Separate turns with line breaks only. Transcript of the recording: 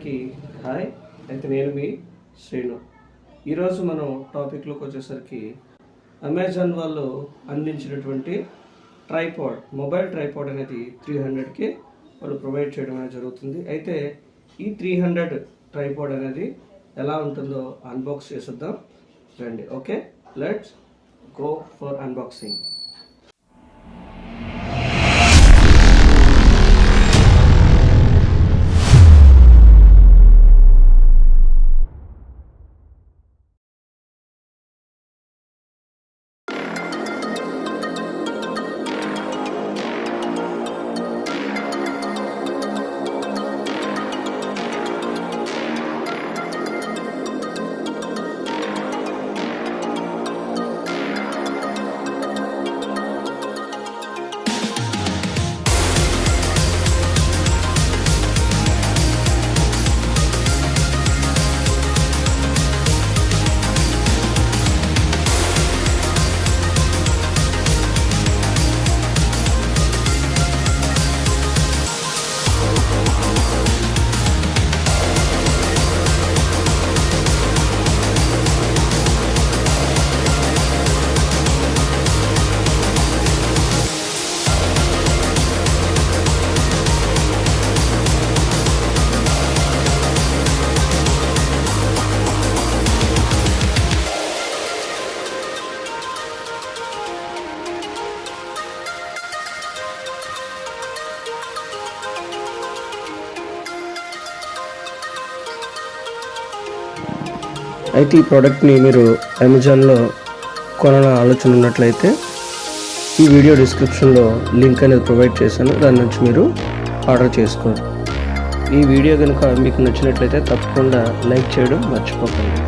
అందరికీ హాయ్. అయితే నేను మీ శ్రీను. ఈరోజు మనం టాపిక్లోకి వచ్చేసరికి అమెజాన్ వాళ్ళు అందించినటువంటి మొబైల్ ట్రైపాడ్ అనేది 300కి వాళ్ళు ప్రొవైడ్ చేయడం అనేది జరుగుతుంది. అయితే ఈ 300 ట్రైపాడ్ అనేది ఎలా ఉంటుందో అన్బాక్స్ చేసేద్దాం రండి. Okay, let's go for unboxing. అయితే ఈ ప్రోడక్ట్ని మీరు అమెజాన్లో కొనాలని ఆలోచన ఉన్నట్లయితే ఈ వీడియో డిస్క్రిప్షన్లో లింక్ అనేది ప్రొవైడ్ చేశాను, దాని నుంచి మీరు ఆర్డర్ చేసుకోండి. ఈ వీడియో కనుక మీకు నచ్చినట్లయితే తప్పకుండా లైక్ చేయడం మర్చిపోకండి.